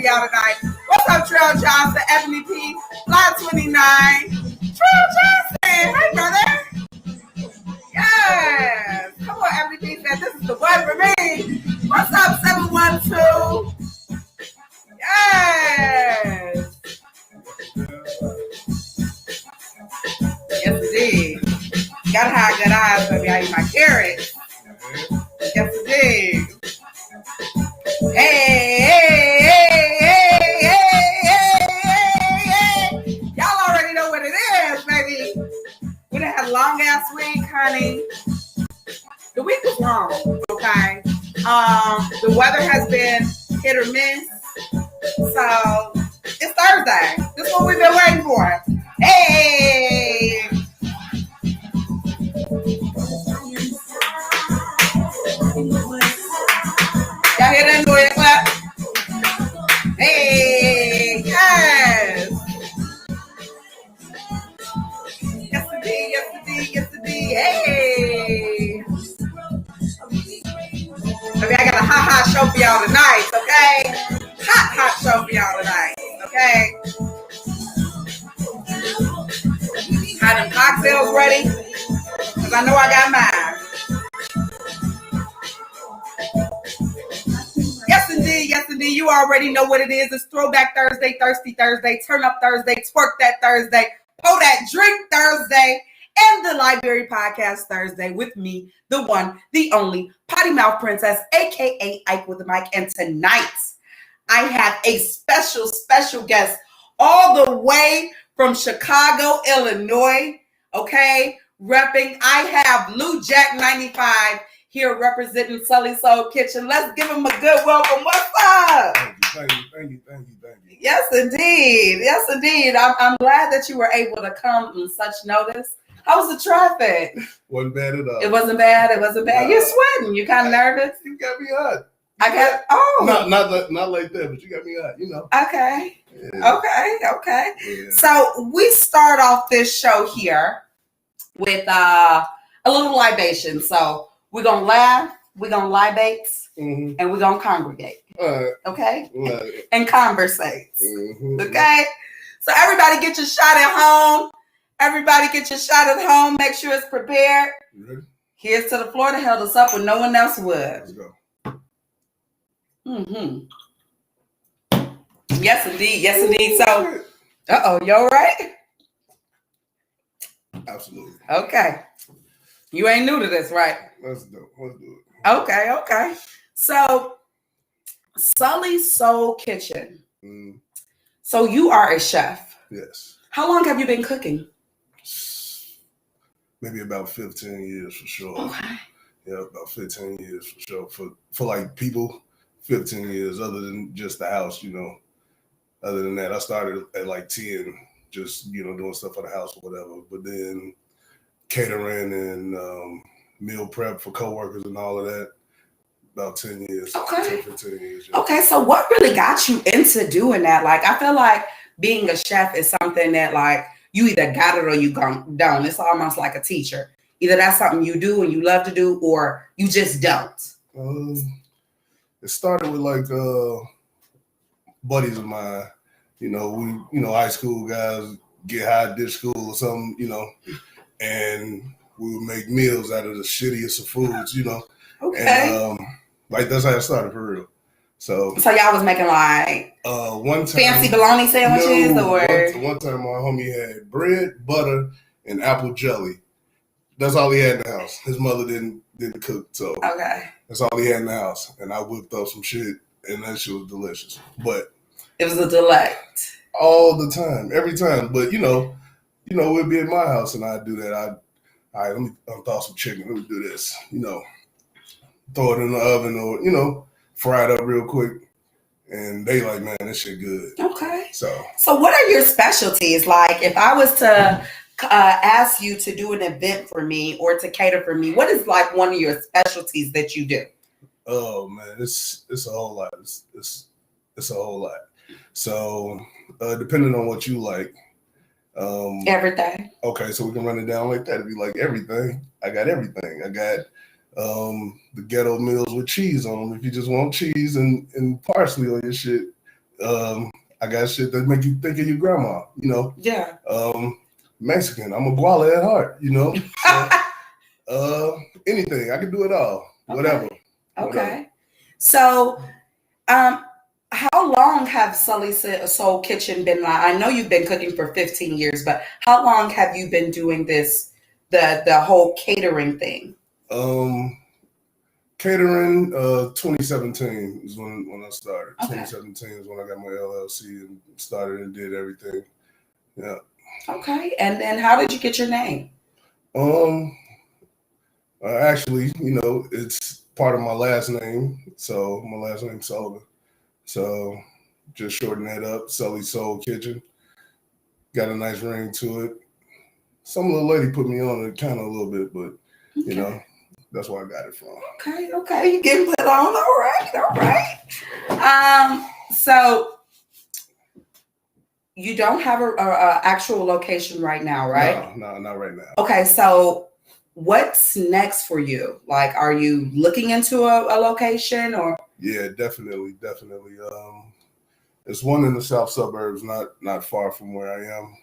for y'all tonight. What's up, Trail Johnson, Ebony P, Fly 29, Trail Johnson. Hey, brother. Yes. Come on, Ebony P said this is the one for me. What's up, 712? Yes. Yes, indeed. Gotta have good eyes, baby. I eat my carrots. Yes, indeed. Hey. Y'all already know what it is, baby. We done had a long ass week, honey. The week was long, okay? The weather has been hit or miss. So it's Thursday. This is what we've been waiting for. Hey. Y'all hear that noise clap? Hey, yes. Yes, indeed. Hey. Okay, I got a hot show for y'all tonight, okay? Hot show for y'all tonight, okay? Had them cocktails ready, because I know I got mine. Yes, indeed. You already know what it is. It's Throwback Thursday, Thirsty Thursday, Turn Up Thursday, Twerk That Thursday, Pour That Drink Thursday, and the Library Podcast Thursday with me, the one, the only, Potty Mouth Princess, a.k.a. Ike with the mic. And tonight, I have a special guest all the way from Chicago, Illinois, okay? Repping. I have Lou Jack 95 here representing Sully Soul Kitchen. Let's give him a good welcome. What's up? Thank you. Yes, indeed. I'm glad that you were able to come on such notice. How was the traffic? Wasn't bad at all. It wasn't bad. You're sweating. You kind of nervous? You got me hot. Not like that, but you got me hot, you know. Okay. Yeah. Okay. Yeah. So we start off this show here with a little libation. So we're gonna laugh, we're gonna libate, and we're gonna congregate. Okay? Right. And conversate. Mm-hmm. Okay? So everybody get your shot at home. Make sure it's prepared. Ready? Here's to the floor that held us up when no one else would. Let's go. Yes, indeed. So, you all right? Absolutely. Okay. You ain't new to this, right? Let's do it. Okay. So, Sully Soul Kitchen. Mm. So you are a chef. Yes. How long have you been cooking? Maybe about 15 years for sure. Okay. Yeah, about 15 years for sure. For like people, 15 years other than just the house, you know. Other than that, I started at like 10, just, you know, doing stuff for the house or whatever. But then catering and meal prep for coworkers and all of that, about 10 years. Okay. 10, 15 years. Yeah. Okay, so what really got you into doing that? Like, I feel like being a chef is something that, like, you either got it or you don't. It's almost like a teacher. Either that's something you do and you love to do, or you just don't. It started with like buddies of mine. You know, high school guys get high, ditch school or something, you know, and we would make meals out of the shittiest of foods, you know. Okay. And like that's how it started for real. So y'all was making like one time fancy bologna sandwiches, one time my homie had bread, butter, and apple jelly. That's all he had in the house. His mother didn't cook, so okay. That's all he had in the house. And I whipped up some shit, and that shit was delicious. But it was a delight all the time, every time. But you know, we'd be at my house, and I'd do that. All right, let me thaw some chicken. Let me do this. You know, throw it in the oven, or you know, fry it up real quick. And they like, man, this shit good. Okay. So what are your specialties? Like, if I was to ask you to do an event for me or to cater for me, what is like one of your specialties that you do? Oh man, it's a whole lot. It's a whole lot. So depending on what you like. Everything. Okay, so we can run it down like that. It'd be like everything. I got everything. I got the ghetto meals with cheese on them. If you just want cheese and parsley on your shit, I got shit that make you think of your grandma, you know. Yeah. Mexican. I'm a guala at heart, you know. So, anything. I can do it all. Whatever. Okay. So, how long have Sully Soul Kitchen been like? I know you've been cooking for 15 years, but how long have you been doing this, the whole catering thing? Catering, 2017 is when I started. Okay. 2017 is when I got my LLC and started and did everything. Yeah. Okay. And then how did you get your name? Actually, you know, it's part of my last name. So my last name's Sullivan. So just shorten that up, Sully Soul Kitchen. Got a nice ring to it. Some little lady put me on it kind of a little bit, but you know, that's where I got it from. Okay, you getting put on. All right. So you don't have a actual location right now, right? No, not right now. Okay, so what's next for you? Like, are you looking into a location or? Yeah, definitely. There's one in the south suburbs, not far from where I am.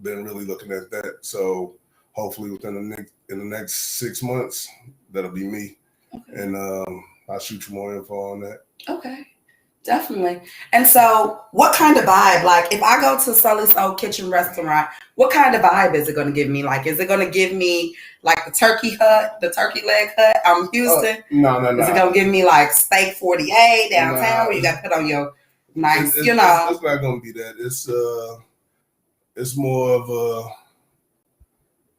Been really looking at that. So hopefully in the next 6 months, that'll be me. Okay. And I'll shoot you more info on that. Okay. Definitely. And so what kind of vibe, like if I go to Sully Soul Kitchen restaurant, what kind of vibe is it going to give me? Like, is it going to give me like the turkey leg hut? I'm Houston. No. Is it going to give me like steak 48 downtown where you got to put on your nice, it's not going to be that. It's more of a,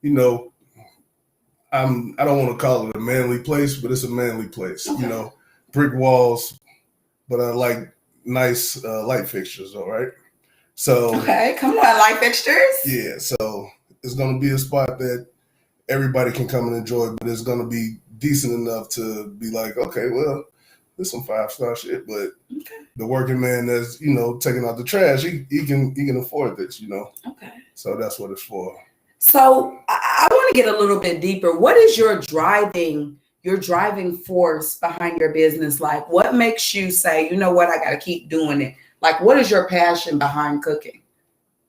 you know, I don't want to call it a manly place, but it's a manly place. Okay. You know, brick walls, but I like nice light fixtures. All right. So okay, come on, light fixtures. Yeah. So it's going to be a spot that everybody can come and enjoy, but it's going to be decent enough to be like, okay, well, there's some 5-star shit, but the working man that's, you know, taking out the trash, he can afford this, you know. Okay. So that's what it's for. So I want to get a little bit deeper. What is your driving force behind your business? Like, what makes you say, you know what, I got to keep doing it? Like, what is your passion behind cooking?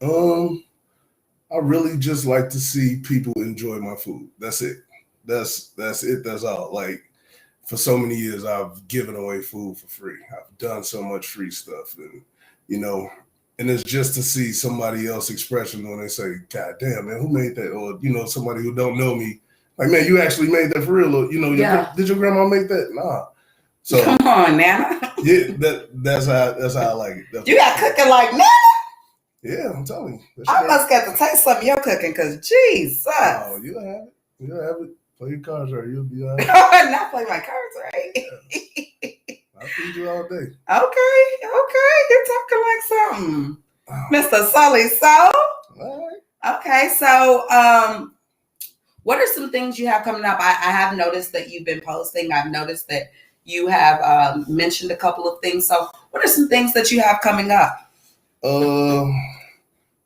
I really just like to see people enjoy my food. That's it. That's it. That's all. Like, for so many years, I've given away food for free. I've done so much free stuff, and you know, and it's just to see somebody else's expression when they say, "God damn, man, who made that?" Or you know, somebody who don't know me, like, "Man, you actually made that for real?" Or, you know, did your grandma make that? Nah. So come on, Nana. Yeah, that's how I like it. That's you got cooking like Nana. Yeah, I'm telling you. I must get to taste some of your cooking, because Jesus. Oh, you'll have it. You'll have it. Play your cards right. You'll be all right. Not play my cards right. Yeah. I'll feed you all day. Okay. You're talking like something. Mr. Sully Soul. All right. Okay, so what are some things you have coming up? I have noticed that you've been posting. I've noticed that you have mentioned a couple of things. So what are some things that you have coming up?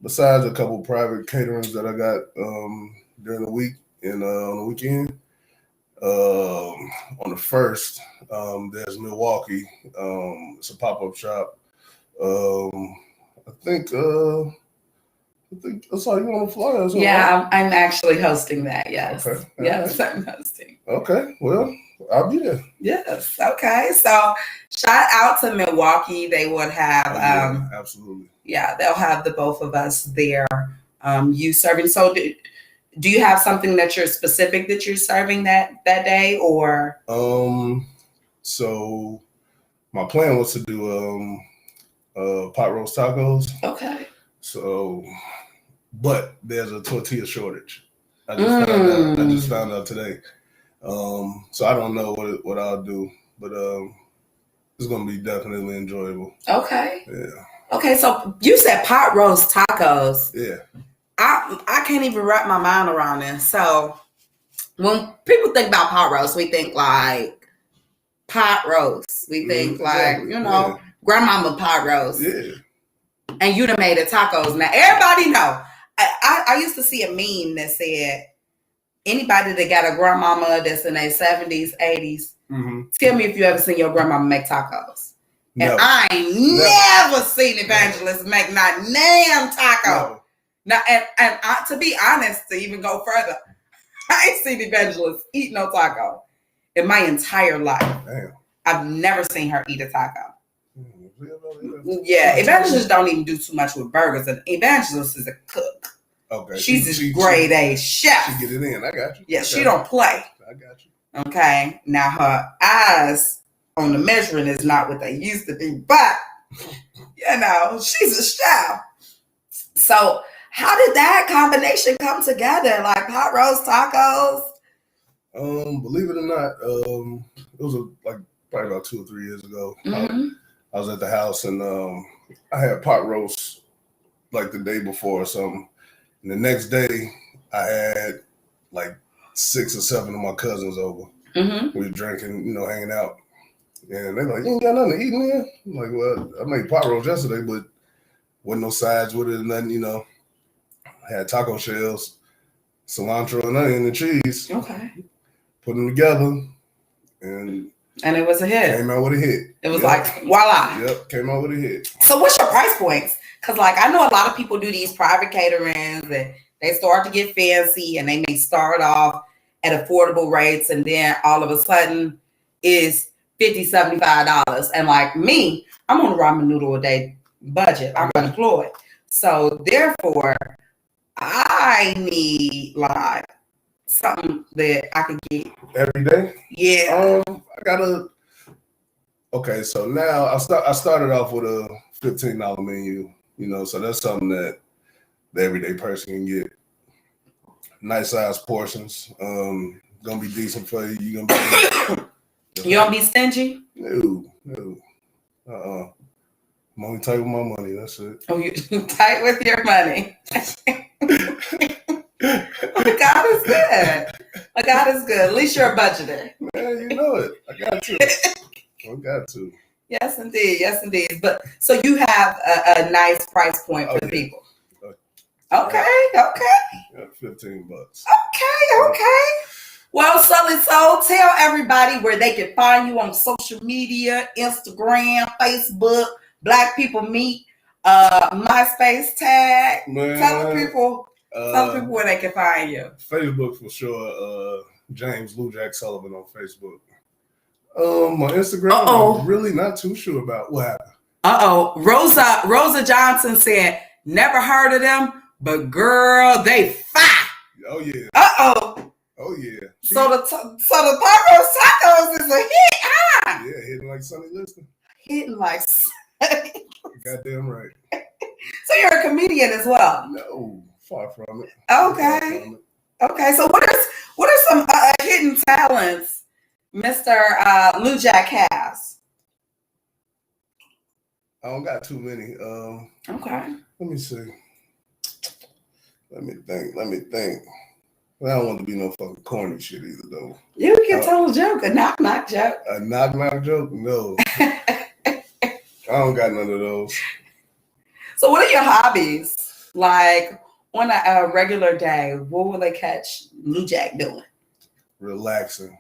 Besides a couple private caterings that I got during the week and on the weekend. On the 1st, there's Milwaukee. It's a pop-up shop. I think I saw you on the flyer. Yeah, I'm actually hosting that. Yes. Okay. Yes, right. I'm hosting. Okay. Well, I'll be there. Yes. Okay. So shout out to Milwaukee. They would have absolutely. Yeah, they'll have the both of us there. You serving. So do you have something that you're specific that you're serving that day, or? So my plan was to do pot roast tacos. Okay. So, but there's a tortilla shortage. I just found out today. So I don't know what I'll do, but it's gonna be definitely enjoyable. Okay. Yeah. Okay, so you said pot roast tacos. Yeah. I can't even wrap my mind around this. So when people think about pot roast, we think like pot roast. We think like, you know, grandmama pot roast. Yeah. And you done made the tacos. Now everybody know. I used to see a meme that said, anybody that got a grandmama that's in their 70s, 80s, tell me if you ever seen your grandmama make tacos. And I ain't never seen Evangelist make not damn taco. Now, and to be honest, to even go further, I ain't seen Evangelist eat no taco in my entire life. Damn. I've never seen her eat a taco. Yeah, Evangelist don't even do too much with burgers. And Evangelist is a cook. Okay. She's a grade A chef. She get it in. I got you. Yeah, she don't play. I got you. Okay. Now her eyes on the measuring is not what they used to be, but she's a chef. So how did that combination come together? Like pot roast tacos? Believe it or not, it was probably about 2 or 3 years ago. Mm-hmm. I was at the house and I had pot roast like the day before or something. And the next day I had like 6 or 7 of my cousins over. Mm-hmm. We were drinking, hanging out. And they're like, you ain't got nothing to eat in here? I'm like, well, I made pot roast yesterday, but wasn't no sides with it or nothing, I had taco shells, cilantro and onion and cheese. Okay. Put them together and it was a hit. Came out with a hit. It was like, voila. Yep, came out with a hit. So what's your price points? Because I know a lot of people do these private caterings and they start to get fancy and they may start off at affordable rates and then all of a sudden is $50, $75. And like me, I'm on a ramen noodle a day budget. I'm unemployed. So therefore, I need like something that I can get every day. Yeah. Okay, so now I started off with a $15 menu, so that's something that the everyday person can get. Nice size portions. Gonna be decent for you. You gonna be You don't be stingy? No. I'm only tight with my money, that's it. Oh, you tight with your money. God is good. God is good. At least you're a budgeter. Man, you know it. I got to. Yes, indeed. Yes, indeed. But so you have a nice price point for the people. Okay. Yeah, $15. Okay. Well, Sully, so tell everybody where they can find you on social media, Instagram, Facebook, Black People Meet, MySpace tag. Man, tell the people where they can find you. Facebook for sure. James Lou Jack Sullivan on Facebook. My Instagram, I'm really not too sure about what happened. Rosa Johnson said, never heard of them, but girl, they fire. Oh yeah. Oh yeah. So the tacos is a hit, huh? Yeah, hitting like Sonny Liston. Hitting like goddamn right. So you're a comedian as well? No, far from it. Okay. So what are some hidden talents Mr. Lou Jack has? I don't got too many. Okay. Let me see. Let me think. Well, I don't want to be no fucking corny shit either, though. You can tell a joke, a knock-knock joke. A knock-knock joke? No. I don't got none of those. So what are your hobbies? Like, on a regular day, what will they catch Lou Jack doing? Relaxing.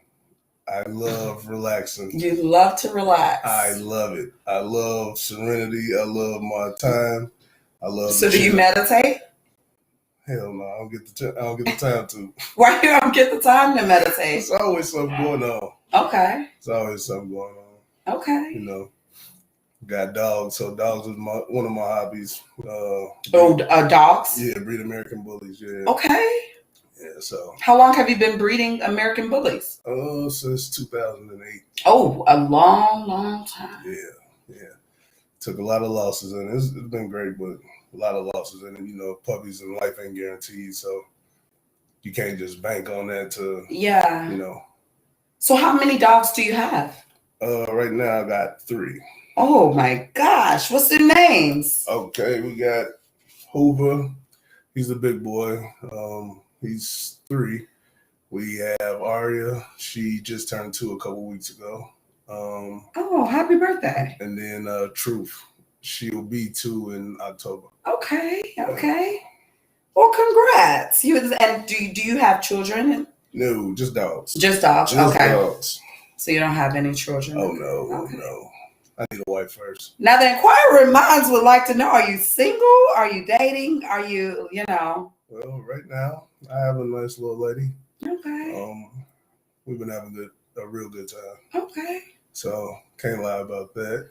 I love relaxing. You love to relax. I love it. I love serenity. I love my time. I love. So do you meditate? Hell no, I don't get the time to. Why you don't get the time to meditate? It's always something going on. Okay. It's always something going on. Okay. Got dogs, so dogs is one of my hobbies. Dogs? Yeah, breed American bullies. Yeah. Okay. Yeah. So. How long have you been breeding American bullies? Since 2008. Oh, a long time. Yeah. Took a lot of losses, and it's been great, but a lot of losses, and puppies and life ain't guaranteed, so you can't just bank on that to. Yeah. So how many dogs do you have? Right now I got 3. Oh my gosh, what's their names? Okay, we got Hoover. He's a big boy. He's 3. We have Aria. She just turned 2 a couple weeks ago. Happy birthday. And then Truth. She'll be 2 in October. Okay. Well, congrats. And do you have children? No, just dogs. Just dogs. Just dogs. So you don't have any children? Oh no, okay. No. I need a wife first. Now, the inquiring minds would like to know: are you single? Are you dating? Are you, Well, right now I have a nice little lady. Okay. We've been having a real good time. Okay. So can't lie about that.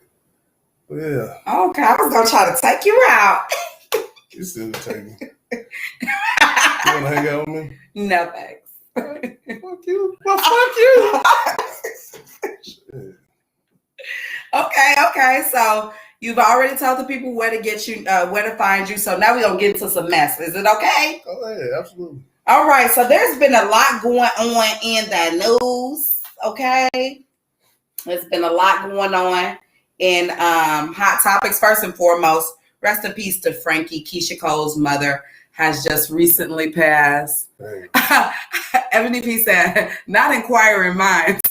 But yeah. Okay, I was gonna try to take you out. You still take me. You wanna hang out with me? No thanks. Fuck you. Well, fuck you. Shit. Okay. So you've already told the people where to get you, where to find you. So now we're gonna get into some mess. Is it okay? Oh yeah, absolutely. All right. So there's been a lot going on in the news. Okay. There's been a lot going on in hot topics. First and foremost, rest in peace to Frankie. Keisha Cole's mother has just recently passed. Ebony P said, not inquiring minds.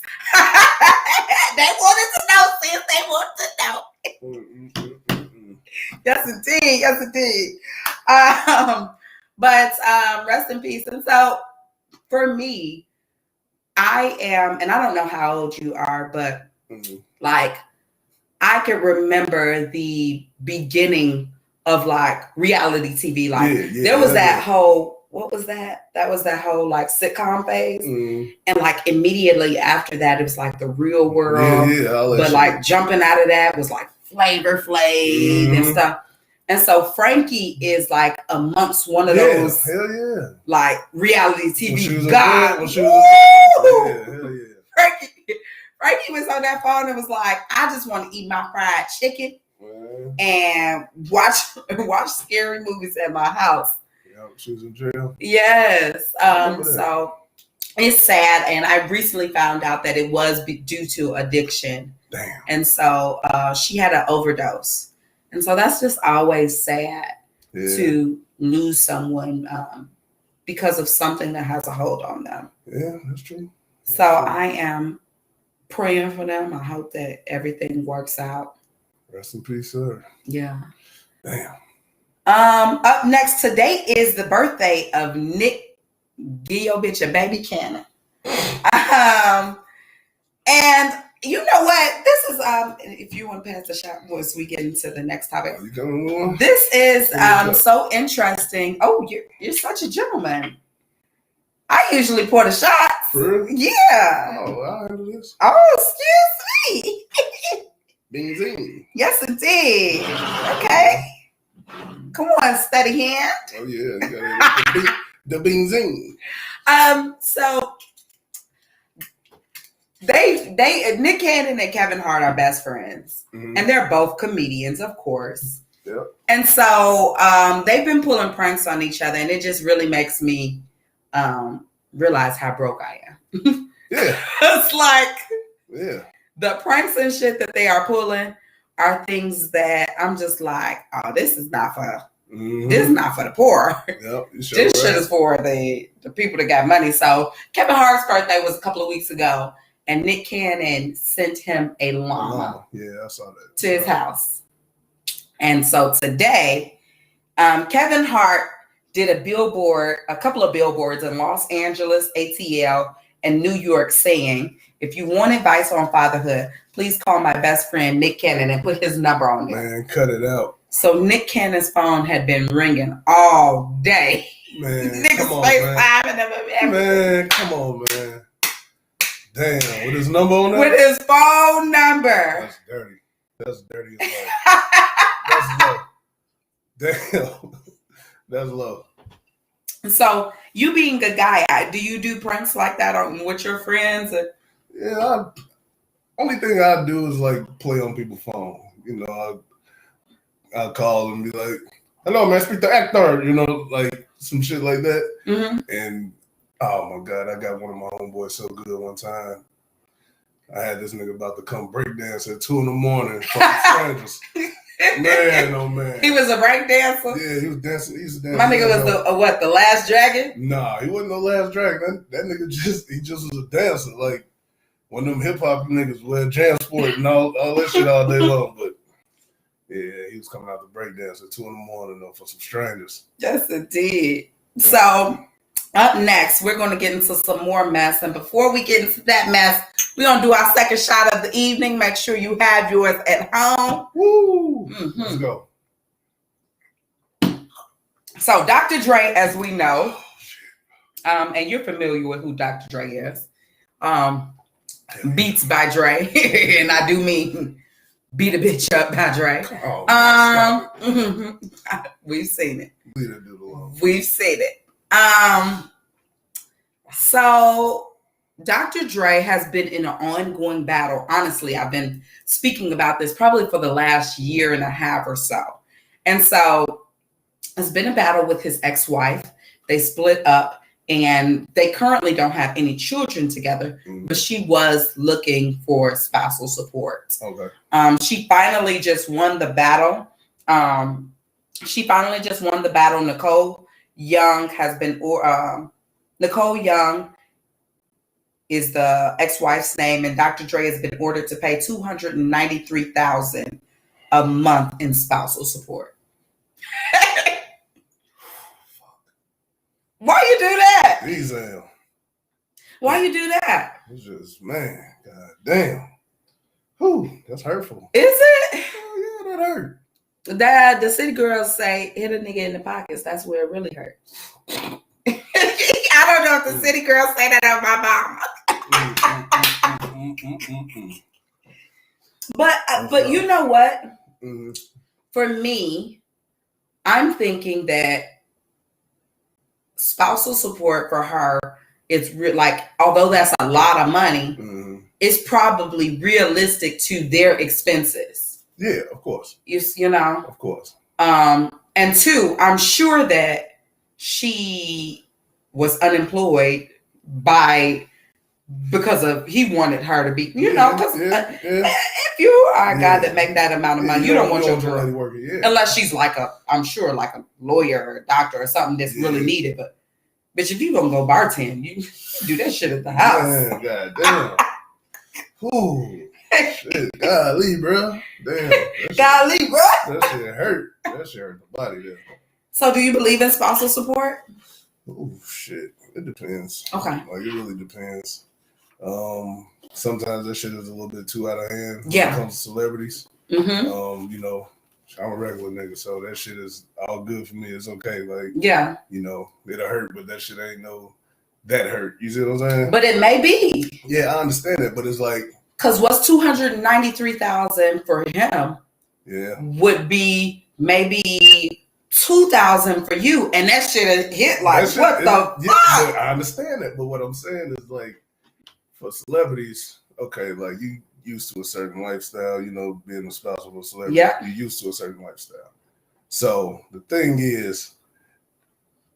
They wanted to know, sis. They wanted to know. Yes, indeed. But rest in peace. And so for me, I am, and I don't know how old you are, but like I can remember the beginning of like reality TV. Like there was that whole, what was that? That was that whole like sitcom phase. And like immediately after that, it was like the Real World. But like jumping out of that was like Flavor Flav and stuff. And so Frankie is like amongst one of those like reality TV gods. Frankie was on that phone and was like, I just want to eat my fried chicken and watch scary movies at my house. Yeah, she was in jail. Yes. So it's sad. And I recently found out that it was due to addiction. Damn. And so she had an overdose. And so that's just always sad to lose someone because of something that has a hold on them. Yeah, that's true. So I am praying for them. I hope that everything works out. Rest in peace, sir. Yeah. Damn. Up next today is the birthday of Nick, give your bitch a baby cannon. And you know what? This is if you want to pass the shot once we get into the next topic. This is so interesting. Oh, you're such a gentleman. I usually pour the shots. Really? Yeah. Oh, I'll handle this. Oh, excuse me. Benzine. Yes, indeed. Okay. Come on, steady hand. Oh yeah, you got the benzine. So they Nick Cannon and Kevin Hart are best friends, and they're both comedians, of course. Yep. And so they've been pulling pranks on each other, and it just really makes me realize how broke I am. Yeah. It's like the pranks and shit that they are pulling are things that I'm just like, oh, this is not for the poor. Yep, this shit is for the people that got money. So Kevin Hart's birthday was a couple of weeks ago, and Nick Cannon sent him a llama. Yeah, I saw that. To his house. And so today, Kevin Hart did a couple of billboards in Los Angeles, ATL, and New York saying, if you want advice on fatherhood, please call my best friend, Nick Cannon, and put his number on there. Man, cut it out. So Nick Cannon's phone had been ringing all day. Man, come on, man. Man, come on, man. Damn, with his number on there? With his phone number. That's dirty. That's dirty as low. That's low. Damn. That's low. So you being a guy, do you do pranks like that with your friends? Yeah, only thing I do is like play on people's phone. You know, I'll call and be like, hello, man, speak to actor, you know, like some shit like that. And oh my God, I got one of my homeboys so good one time. I had this nigga about to come break dance at 2 a.m. fucking strangers. Man, oh man. He was a break dancer? Yeah, he was dancing. He used to dance. My nigga was the last dragon? Nah, he wasn't no last dragon. That nigga just was a dancer. Like one of them hip hop niggas wear jam sport and all that shit all day long. But yeah, he was coming out to break dance at 2 a.m. though for some strangers. Yes, indeed. Yeah. So up next, we're going to get into some more mess. And before we get into that mess, We're going to do our second shot of the evening. Make sure you have yours at home. Woo! Let's go. So Dr. Dre, as we know, and you're familiar with who Dr. Dre is, Beats by Dre, and I do mean Beat a Bitch Up by Dre. We've seen it. We've seen it. So Dr. Dre has been in an ongoing battle. Honestly, I've been speaking about this probably for the last year and a half or so. And so it's been a battle with his ex-wife. They split up and they currently don't have any children together, but she was looking for spousal support. Okay. She finally just won the battle. Nicole Young has been, Nicole Young is the ex-wife's name, and Dr. Dre has been ordered to pay $293,000 a month in spousal support. Why you do that? Diesel. Why you do that? It's just, man, god damn. Whew, that's hurtful. Is it? Oh, yeah, that hurt. The city girls say hit a nigga in the pockets. That's where it really hurts. I don't know if the city girls say that on my mama. But you know what? For me, I'm thinking that spousal support for her is like, although that's a lot of money, it's probably realistic to their expenses. Yeah, of course. You know, of course. And two, I'm sure that she was unemployed because he wanted her to be, because if you are a guy that make that amount of money, you don't want your girl working, unless she's I'm sure like a lawyer or a doctor or something that's really needed. But bitch, if you gonna go bartend, you do that shit at the house. Man, god damn. Ooh, shit, golly, bro. Damn. Golly, bro. That shit hurt. That shit hurt the body there. So, do you believe in spousal support? Oh shit, it depends. Okay, like it really depends. Sometimes that shit is a little bit too out of hand when it comes to celebrities. I'm a regular nigga, so that shit is all good for me. It's okay. Like, it'll hurt, but that shit ain't that hurt. You see what I'm saying? But it may be. Yeah, I understand it, but it's like, because what's $293,000 for him? Yeah, would be maybe $2,000 for you, and that shit hit like shit, what the fuck? Yeah, I understand that, but what I'm saying is like, for celebrities, okay, like you used to a certain lifestyle, being a spouse of a celebrity, you're used to a certain lifestyle. So the thing is,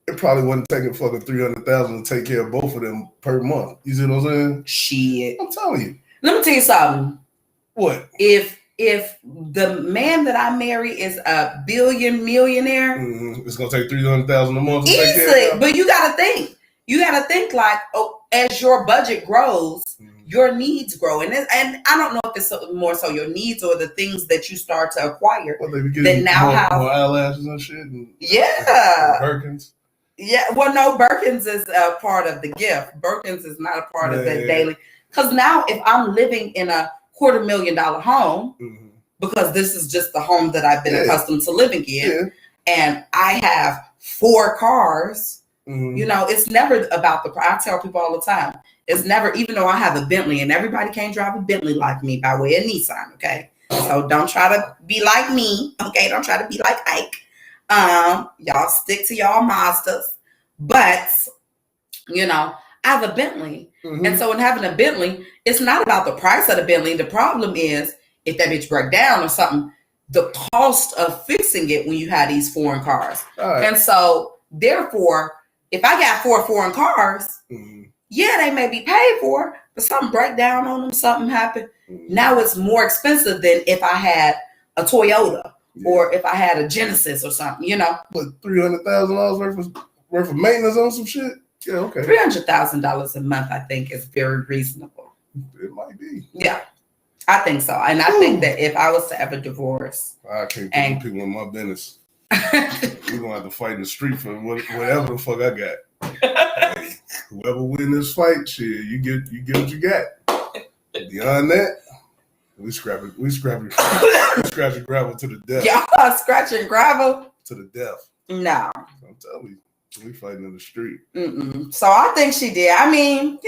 it probably wasn't taking fucking $300,000 to take care of both of them per month. You see what I'm saying? Shit, I'm telling you. Let me tell you something. What? If the man that I marry is a millionaire, it's gonna take $300,000 a month to take care of them. But you gotta think like, as your budget grows, your needs grow, and I don't know if it's more so your needs or the things that you start to acquire. Well, they be getting more eyelashes and shit. And Birkins. Yeah, well, no, Birkins is a part of the gift. Birkins is not a part of the daily. Because now, if I'm living in a $250,000 home, because this is just the home that I've been accustomed to living in, and I have 4 cars. It's never about the price. I tell people all the time, it's never, even though I have a Bentley, and everybody can't drive a Bentley like me by way of Nissan, okay? So don't try to be like me, okay? Don't try to be like Ike. Y'all stick to y'all Mazdas. But, I have a Bentley. And so in having a Bentley, it's not about the price of the Bentley. The problem is, if that bitch break down or something, the cost of fixing it when you have these foreign cars. Right. And so, therefore, if I got 4 foreign cars, they may be paid for, but something break down on them, something happened. Now it's more expensive than if I had a Toyota or if I had a Genesis or something, But $300,000 worth of maintenance on some shit? Yeah, okay. $300,000 a month, I think, is very reasonable. It might be. Yeah, I think so. And I think that if I was to ever divorce, I can't put people in my business. We're gonna have to fight in the street for whatever the fuck I got. Hey, whoever win this fight, shit, you get what you got. Beyond that, we scrapping gravel to the death. Y'all scratching gravel to the death. No, I'm telling you, we fighting in the street. So I think she did. I mean,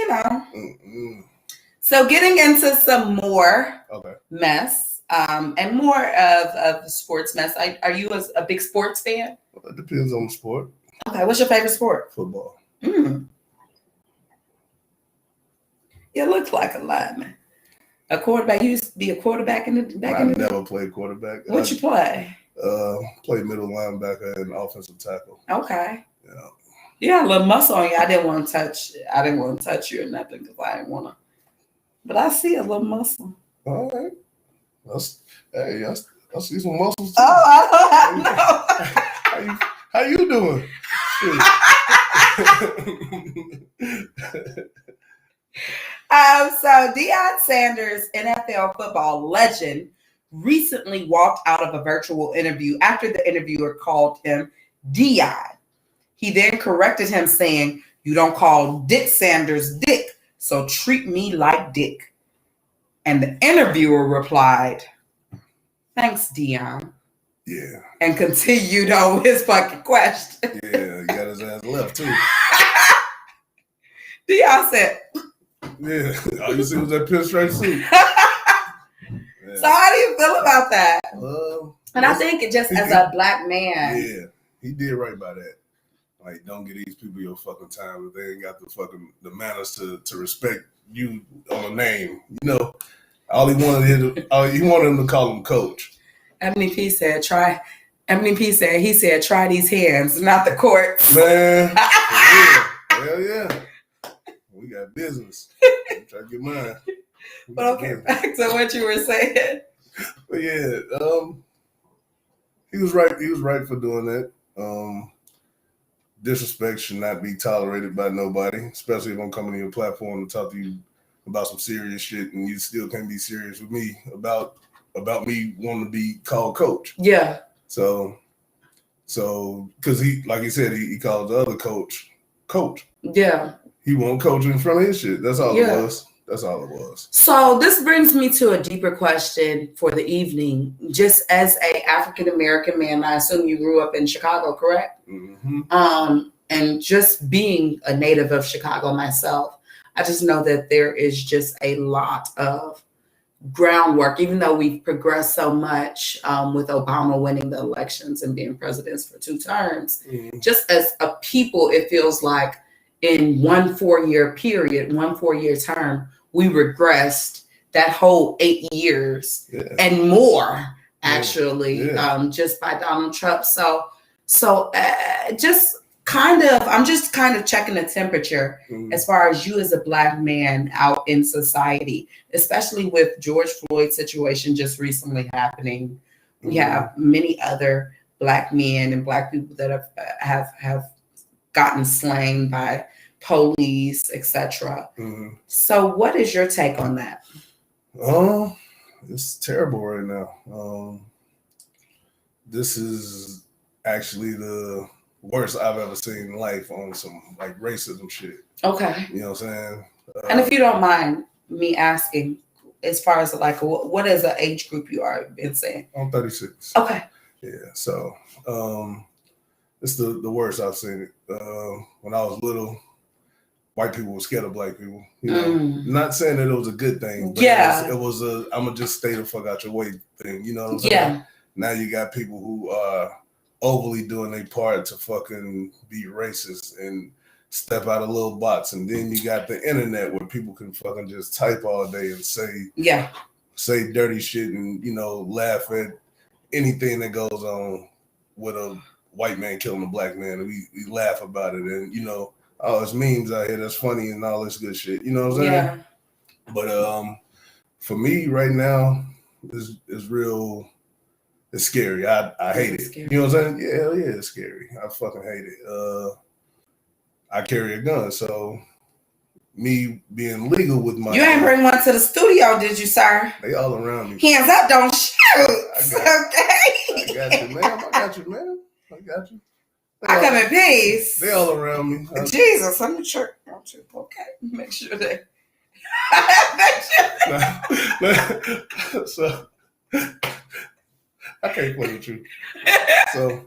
So getting into some more mess, and more of sports mess. Are you a big sports fan? Well, it depends on the sport. Okay, what's your favorite sport? Football. You look like a lineman. A quarterback. You used to be a quarterback in the back. I never played quarterback. What you play? Played middle linebacker and offensive tackle. Okay. Yeah. You got a little muscle on you. I didn't want to touch you or nothing because I didn't want to. But I see a little muscle. All right. I see some muscles too. Oh, I don't know. How you doing? So Deion Sanders, NFL football legend, recently walked out of a virtual interview after the interviewer called him Deion. He then corrected him, saying, "You don't call Dick Sanders Dick, so treat me like Dick." And the interviewer replied, "Thanks, Deion." Yeah. And continued on his fucking question. Yeah, he got his ass left too. Deion said, "Yeah, all you see was that pinstripe suit." Yeah. So how do you feel about that? And I think as a black man. Yeah, he did right by that. Like, don't give these people your fucking time if they ain't got the manners to respect you on a name. You know, all he wanted him to call him coach. Emily P said, try these hands, not the courts. Man, hell yeah. We got business. I'm trying to get mine. But okay, back to what you were saying. But yeah, he was right. He was right for doing that. Disrespect should not be tolerated by nobody, especially if I'm coming to your platform to talk to you about some serious shit, and you still can't be serious with me about me wanting to be called coach. Yeah. So because he, like he said, he called the other coach. Yeah. He won't coach in front of his shit. That's all it was. That's all it was. So this brings me to a deeper question for the evening. Just as a African American man, I assume you grew up in Chicago, correct? Mm-hmm. And just being a native of Chicago myself, I just know that there is just a lot of groundwork, even though we've progressed so much with Obama winning the elections and being president for 2 terms. Mm-hmm. Just as a people, it feels like in one 4-year term, we regressed that whole 8 years and more, actually, just by Donald Trump. So I'm just kind of checking the temperature as far as you as a black man out in society, especially with George Floyd's situation just recently happening. We have many other black men and black people that have gotten slain by police, etc. So what is your take on that? It's terrible right now. This is actually the worst I've ever seen in life on some like racism shit. Okay. You know what I'm saying? And if you don't mind me asking, as far as like, what is the age group you are been saying? I'm 36. Okay. Yeah. So it's the worst I've seen it. When I was little, white people were scared of black people. You know, not saying that it was a good thing, but it was a I'm gonna just stay the fuck out your way thing. You know what I'm saying? Yeah. Now you got people who are overly doing their part to fucking be racist and step out of little box, and then you got the internet where people can fucking just type all day and say dirty shit and laugh at anything that goes on with a white man killing a black man, and we laugh about it, and oh, it's memes out here that's funny and all this good shit. You know what I'm saying? Yeah. But for me right now, it's real. It's scary. I hate it. Scary. You know what I'm saying? Yeah, hell yeah, it's scary. I fucking hate it. I carry a gun, so me being legal with my... You ain't bring one to the studio, did you, sir? They all around me. Hands up, don't shoot. I got you, ma'am. I got you, ma'am. I got you. I come in peace. They all around me. Jesus, I'm sure. Okay, make sure that So I can't play with you. So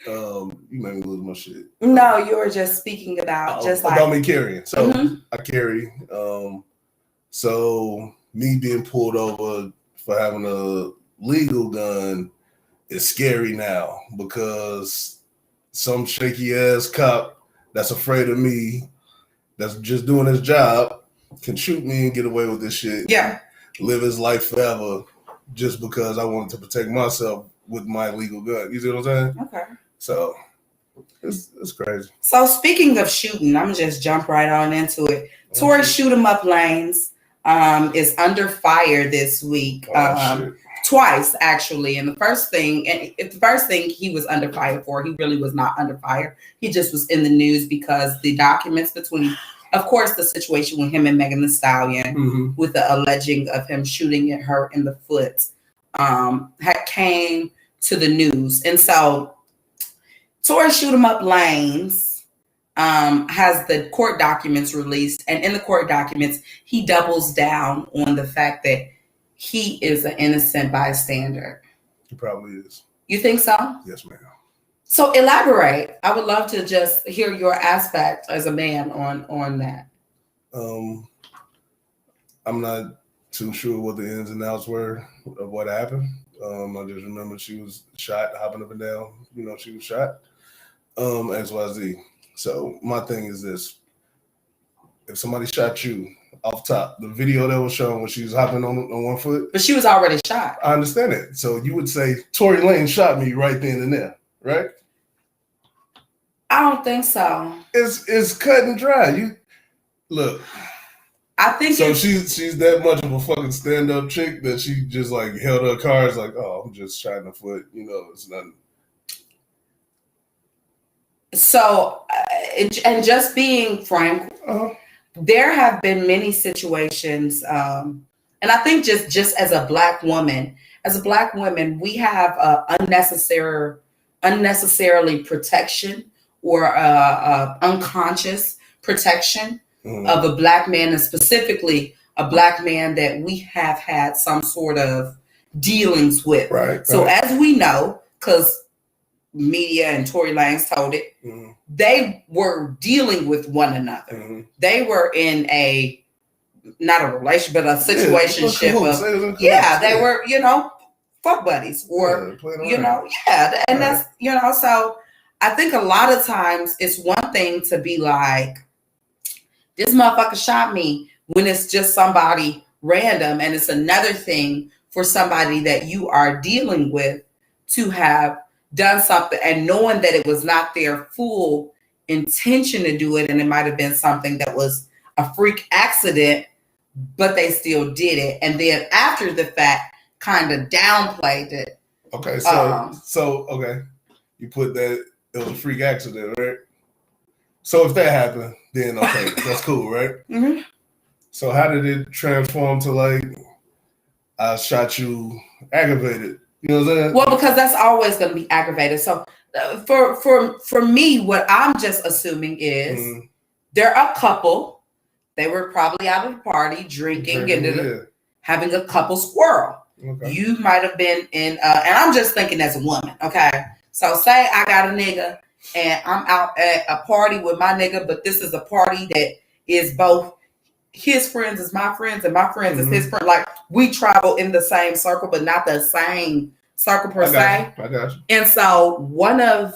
you made me lose my shit. No, you were just speaking about about me carrying. So I carry. So me being pulled over for having a legal gun is scary now because some shaky ass cop that's afraid of me, that's just doing his job, can shoot me and get away with this shit. Yeah. Live his life forever just because I wanted to protect myself with my legal gun. You see what I'm saying? Okay. So it's crazy. So speaking of shooting, I'm gonna just jump right on into it. Tory Shoot 'em Up Lanes is under fire this week. Twice actually. And the first thing he was under fire for, he really was not under fire. He just was in the news because the documents between, of course, the situation with him and Megan Thee Stallion, with the alleging of him shooting at her in the foot, had came to the news. And so Tory Shoot 'em Up Lanes has the court documents released. And in the court documents, he doubles down on the fact that he is an innocent bystander. He probably is. You think so? Yes, ma'am. So elaborate. I would love to just hear your aspect as a man on that. I'm not too sure what the ins and outs were of what happened. I just remember she was shot, hopping up and down. You know, she was shot. XYZ. So my thing is this: if somebody shot you off top, the video that was shown when she was hopping on one foot, but she was already shot. I understand it. So you would say Tory Lane shot me right then and there, right? I don't think so. It's cut and dry. You look. I think so. She's that much of a fucking stand-up chick that she just like held her cards like, oh, I'm just shot in the foot. You know, it's nothing. So, and just being frank, there have been many situations, and I think just as a black woman, we have unnecessarily protection or unconscious protection of a black man, and specifically a black man that we have had some sort of dealings with. Right. So as we know, because media and Tory Lanez told it, they were dealing with one another. They were in not a relationship, but a situationship they were, fuck buddies or, and that's, so I think a lot of times it's one thing to be like, this motherfucker shot me, when it's just somebody random, and it's another thing for somebody that you are dealing with to have done something and knowing that it was not their full intention to do it, and it might have been something that was a freak accident, but they still did it, and then after the fact kind of downplayed it. Okay, so okay, you put that it was a freak accident, right? So if that happened, then okay, that's cool, right? So how did it transform to like, I shot you aggravated? You know what I'm saying? Well, because that's always going to be aggravated. So for me, what I'm just assuming is they're a couple. They were probably out of the party, drinking and having a couple squirrel. Okay. You might have been in, and I'm just thinking as a woman, okay? So say I got a nigga and I'm out at a party with my nigga, but this is a party that is both his friends is my friends and my friends is his friend. Like, we travel in the same circle, but not the same circle per se. I got you. And so one of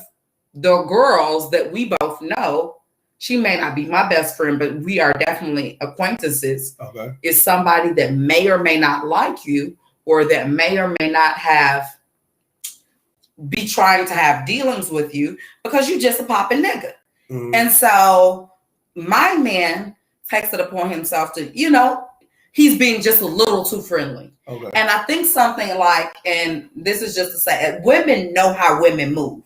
the girls that we both know, she may not be my best friend, but we are definitely acquaintances. Okay. Is somebody that may or may not like you, or that may or may not be trying to have dealings with you because you just a popping nigga. And so my man takes it upon himself to, he's being just a little too friendly. Okay. And I think something like, and this is just to say, women know how women move.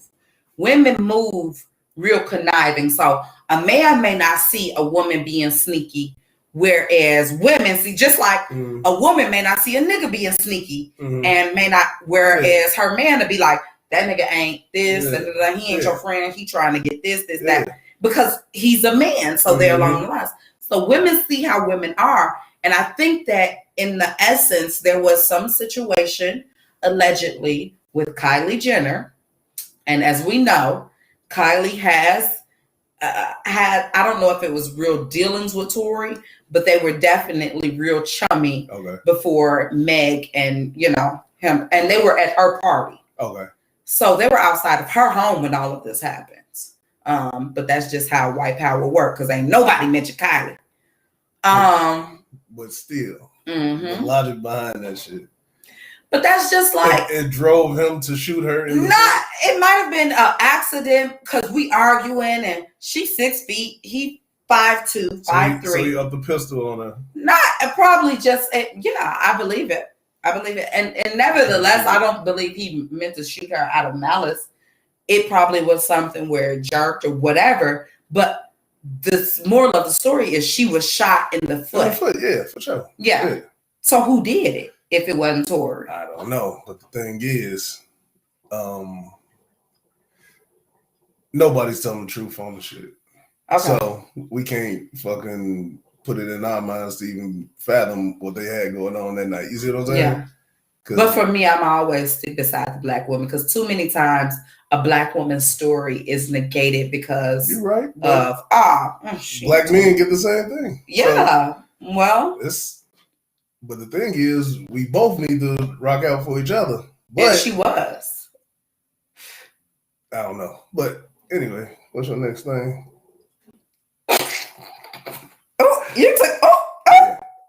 Women move real conniving. So a man may not see a woman being sneaky, whereas women see, just like a woman may not see a nigga being sneaky and may not, whereas her man to be like, that nigga ain't this, and he ain't your friend. He trying to get this, that, because he's a man. So they're along the lines. So women see how women are. And I think that in the essence, there was some situation allegedly with Kylie Jenner. And as we know, Kylie has had, I don't know if it was real dealings with Tory, but they were definitely real chummy before Meg and, you know, him. And they were at her party. Okay. So they were outside of her home when all of this happens. But that's just how white power works, because ain't nobody mentioned Kylie. But still, the logic behind that shit. But that's just like it drove him to shoot her. It might have been an accident because we arguing and she's 6 feet, he 5'2", 5'3". So he upped the pistol on her. Not probably just yeah, I believe it. And nevertheless, I don't believe he meant to shoot her out of malice. It probably was something where it jerked or whatever. But the moral of the story is she was shot in the foot. Yeah, for sure. Yeah. So who did it if it wasn't Tory? I don't know. But the thing is, nobody's telling the truth on the shit. Okay. So we can't fucking put it in our minds to even fathom what they had going on that night. You see what I'm saying? Yeah. But for me, I'm always stick beside the black woman, because too many times a black woman's story is negated because you're right, of black men get the same thing. Yeah. So, well, but the thing is, we both need to rock out for each other. But and she was. I don't know. But anyway, what's your next thing? Oh, you took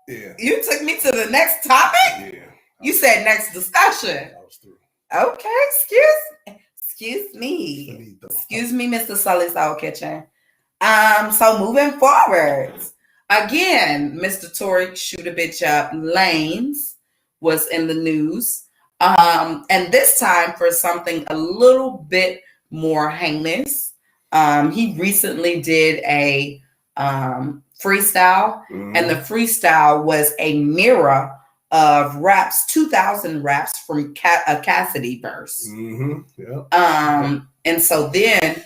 yeah. You took me to the next topic? Yeah. You said next discussion. I was through. Okay, excuse me. Excuse me, Mr. Sully Soul Kitchen. So moving forward. Again, Mr. Tory shoot a bitch up. Lanes was in the news. And this time for something a little bit more heinous. He recently did a freestyle, and the freestyle was a mirror of raps, 2000 raps from a Cassidy verse. Yeah. And so then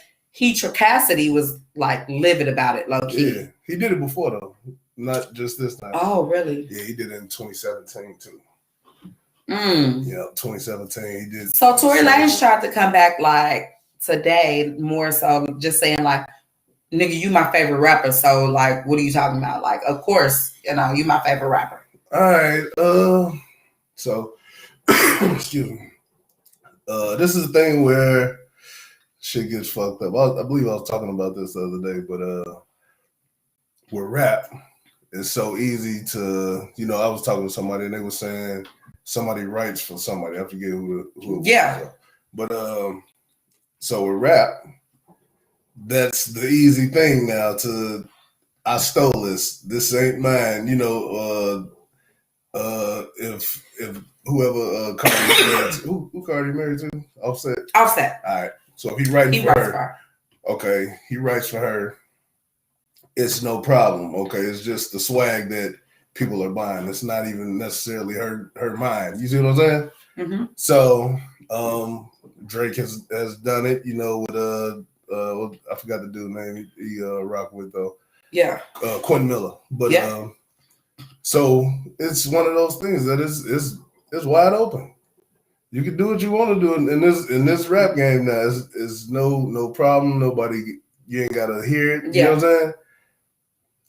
Cassidy was like livid about it, low key. Yeah, he did it before though, not just this time. Oh, really? Yeah, he did it in 2017 too. Yeah, 2017 he did. So Tory Lanez tried to come back like today, more so just saying like, nigga, you my favorite rapper. So like, what are you talking about? Like, of course, you know, you my favorite rapper. All right. So excuse me. This is the thing where shit gets fucked up. I believe I was talking about this the other day, but with rap, it's so easy to, you know, I was talking to somebody and they were saying somebody writes for somebody. I forget who it was. Yeah. But so with rap, that's the easy thing now to, I stole this. This ain't mine. You know, if whoever Cardi married to, who Cardi married to? Offset. All right. So if he writes for her, okay, he writes for her. It's no problem. Okay, it's just the swag that people are buying. It's not even necessarily her mind. You see what I'm saying? Mm-hmm. So Drake has done it. You know, with I forgot the dude's name he rocked with though. Yeah. Quentin Miller. But so it's one of those things that is wide open. You can do what you want to do in this rap game now. Is no problem. Nobody, you ain't gotta hear it. You know what I'm saying?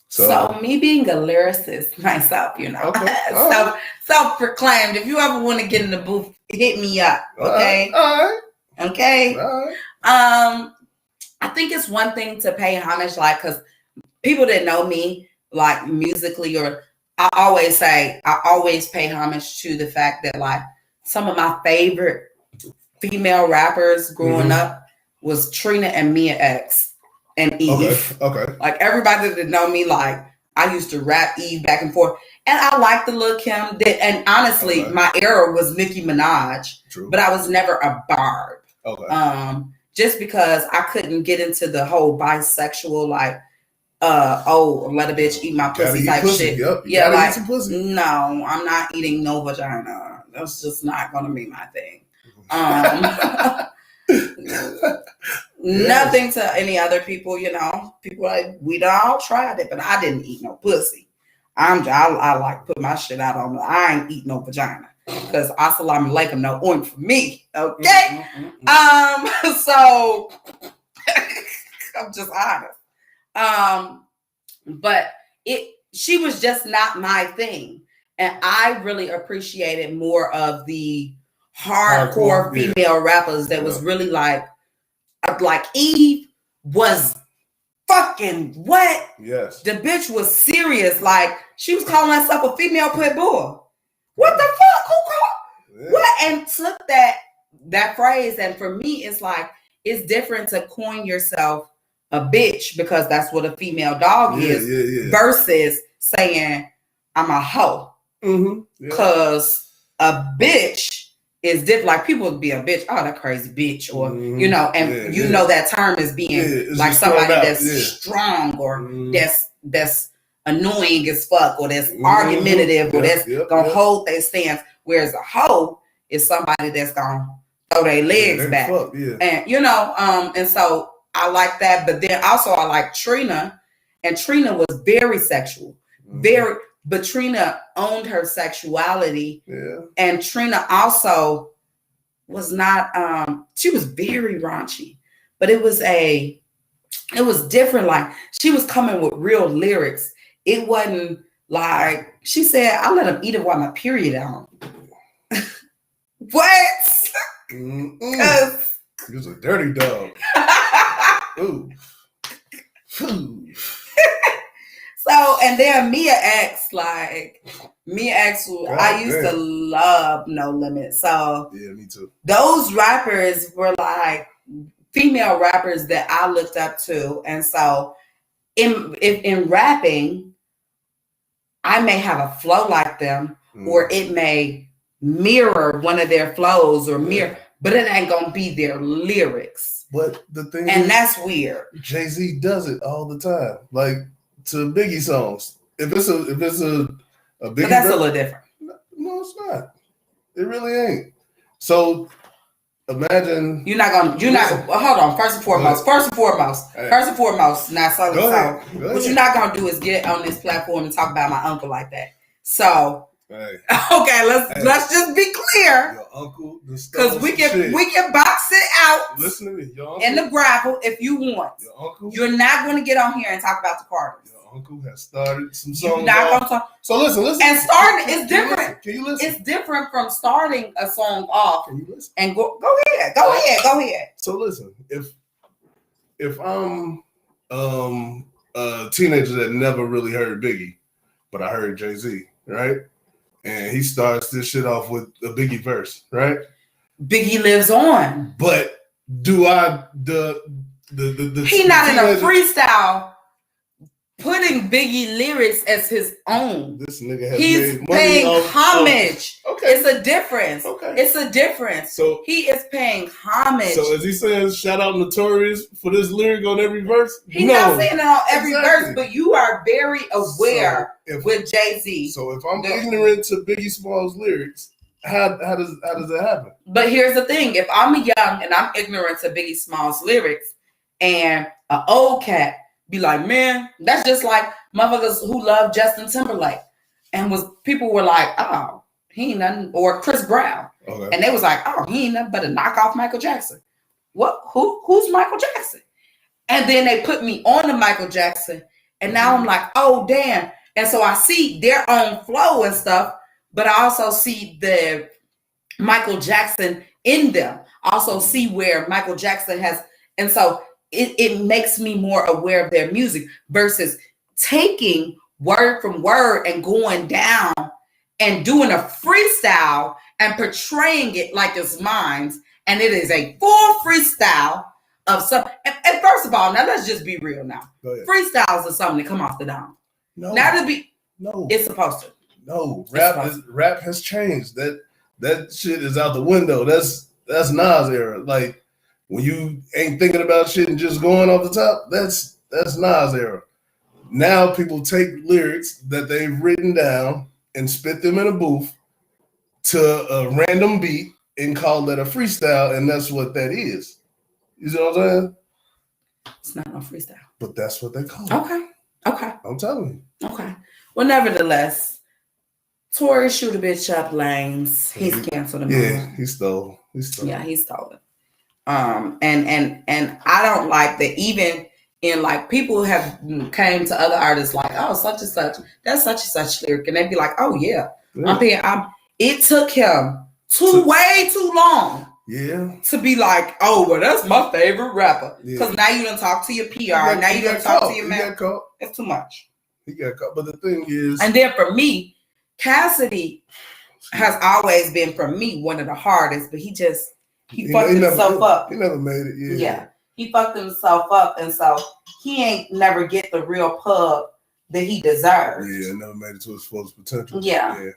So me being a lyricist myself, you know, okay. self-proclaimed. If you ever want to get in the booth, hit me up. Okay. All right. Okay. All right. I think it's one thing to pay homage, like, because people that know me, like musically, or I always pay homage to the fact that like some of my favorite female rappers growing up was Trina and Mia X and Eve. Okay. Like everybody that know me, like I used to rap Eve back and forth, and I like the look Kim did. And honestly, my era was Nicki Minaj, but I was never a bard. Okay. Just because I couldn't get into the whole bisexual, like, let a bitch eat my pussy type shit. Yep. Yeah, like, eat some pussy. No, I'm not eating no vagina. That's just not gonna be my thing. Nothing to any other people, People like we all tried it, but I didn't eat no pussy. I like put my shit out on. I ain't eat no vagina because assalamu alaikum no oink for me. Okay, so I'm just honest. But she was just not my thing, and I really appreciated more of the hardcore female rappers that was really like Eve was fucking what? Yes. The bitch was serious. Like she was calling herself a female pit bull. What the fuck? Who called? Yeah. What? And took that phrase, and for me, it's like it's different to coin yourself a bitch because that's what a female dog is versus saying I'm a hoe. Because a bitch is different. Like people would be a bitch, oh, that crazy bitch, or know that term is being like somebody that's strong or that's annoying as fuck or that's argumentative or that's gonna hold their stance. Whereas a hoe is somebody that's gonna throw their legs back. And and so I like that, but then also I like Trina, and Trina was very sexual, but Trina owned her sexuality, and Trina also was not. She was very raunchy, but it was different. Like she was coming with real lyrics. It wasn't like she said, "I let him eat it while my period on." What? Because he was a dirty dog. Ooh. So, and then Mia X, I used to love No Limit. So, yeah, me too. Those rappers were like female rappers that I looked up to. And so, in rapping, I may have a flow like them, or it may mirror one of their flows but it ain't gonna be their lyrics. But the thing is, that's weird. Jay-Z does it all the time. Like to Biggie songs. If it's a Biggie, but that's a little different. No, it's not. It really ain't. So imagine hold on. First and foremost. Now, what you're not gonna do is get on this platform and talk about my uncle like that. So. Hey. Okay, let's just be clear. Your uncle, because we can box it out. Listen to me, your uncle, in the gravel if you want. Your uncle, you're not going to get on here and talk about the Carters. Your uncle has started some songs. You're not going to talk. So listen. And starting is different. Can you listen? It's different from starting a song off. Can you listen? And go ahead. So listen, if I'm a teenager that never really heard Biggie, but I heard Jay-Z, right? And he starts this shit off with a Biggie verse, right? Biggie lives on. But do I he not in a freestyle putting Biggie lyrics as his own. This nigga has He's made paying money homage. Okay. It's a difference. Okay. It's a difference. So he is paying homage. So is he saying shout out Notorious for this lyric on every verse? He's not saying it on every verse, but you are very aware with Jay-Z. So if I'm ignorant to Biggie Smalls lyrics, how does that happen? But here's the thing: if I'm young and I'm ignorant to Biggie Smalls lyrics, and an old cat be like, man, that's just like motherfuckers who love Justin Timberlake, and people were like, oh, he ain't nothing, or Chris Brown, and they was like, oh, he ain't nothing but a knockoff Michael Jackson. What? Who's Michael Jackson? And then they put me on to Michael Jackson, and now I'm like, oh damn. And so I see their own flow and stuff, but I also see the Michael Jackson in them. I also see where Michael Jackson has, and so it makes me more aware of their music versus taking word from word and going down and doing a freestyle and portraying it like it's mine. And it is a full freestyle of some. And first of all, now let's just be real now. Freestyles are something that come off the dome. No. It's supposed to. No, rap has changed. That shit is out the window. That's Nas era. Like, when you ain't thinking about shit and just going off the top, that's Nas era. Now people take lyrics that they've written down and spit them in a booth to a random beat and call that a freestyle, and that's what that is. You know what I'm saying? It's not no freestyle. But that's what they call it. Okay. I'm telling you. Okay. Well, nevertheless, Tory shoot a bitch up lanes. He's canceled him. Yeah, he stole. Yeah, he stole it. And I don't like that. Even in like people have came to other artists like, oh, such and such, that's such and such lyric, and they'd be like, oh yeah. It took him way too long. Yeah. To be like, oh, well, that's my favorite rapper. Because now you done talk to your PR. Now you done talk to your man. It's too much. He got caught. But the thing is. And then for me, Cassidy has always been, for me, one of the hardest. But he fucked himself up. He never made it. Yeah. Yeah. He fucked himself up. And so he ain't never get the real pub that he deserves. Yeah, never made it to his fullest potential. Yeah.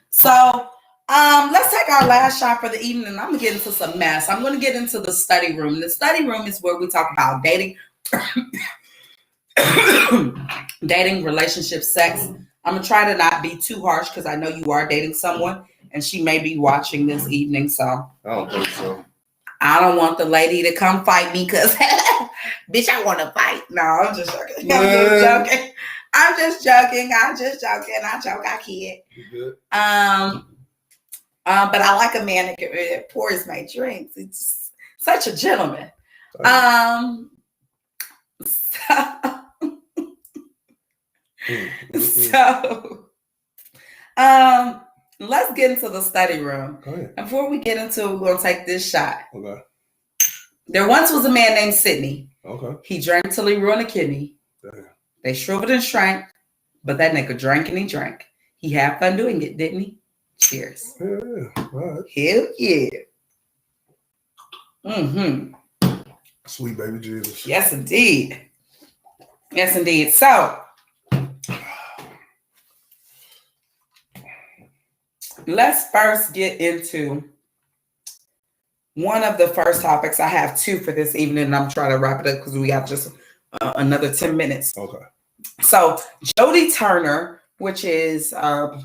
So let's take our last shot for the evening. And I'm gonna get into some mess. I'm gonna get into the study room. The study room is where we talk about dating, relationship, sex. I'm gonna try to not be too harsh because I know you are dating someone, and she may be watching this evening. So I don't think so. I don't want the lady to come fight me because, bitch, I want to fight. No, I'm just joking. I'm just joking. I joke. I kid. Good. But I like a man that pours my drinks. It's such a gentleman. Let's get into the study room. And before we get into it, we're going to take this shot. Okay. There once was a man named Sidney. Okay. He drank till he ruined a kidney. Damn. They shriveled and shrank, but that nigga drank and he drank. He had fun doing it, didn't he? Cheers. Yeah. All right. Hell yeah. Mm-hmm. Sweet baby Jesus. Yes, indeed. Yes, indeed. So, let's first get into one of the first topics. I have two for this evening, and I'm trying to wrap it up because we got just another 10 minutes. Okay. So, Jodie Turner, which is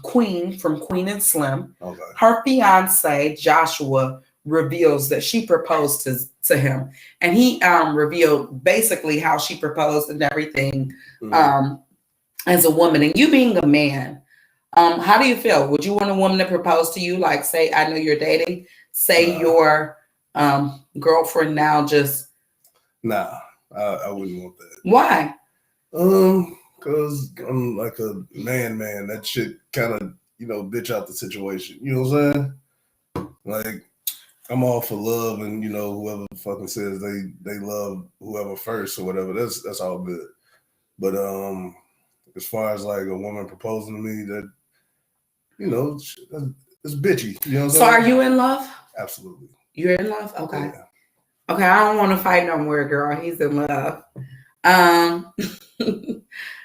Queen from Queen and Slim, her fiance, Joshua, reveals that she proposed to him. And he revealed basically how she proposed and everything as a woman. And you being a man, how do you feel? Would you want a woman to propose to you? Like, say, I know you're dating. Say your girlfriend now just... Nah, I wouldn't want that. Why? Because I'm like a man. That shit kind of, bitch out the situation. You know what I'm saying? Like, I'm all for love, and whoever fucking says they love whoever first or whatever, that's all good. But as far as like a woman proposing to me, that it's bitchy. You know what I'm saying? So are you in love? Absolutely. You're in love? Okay. Yeah. Okay, I don't want to fight no more, girl. He's in love.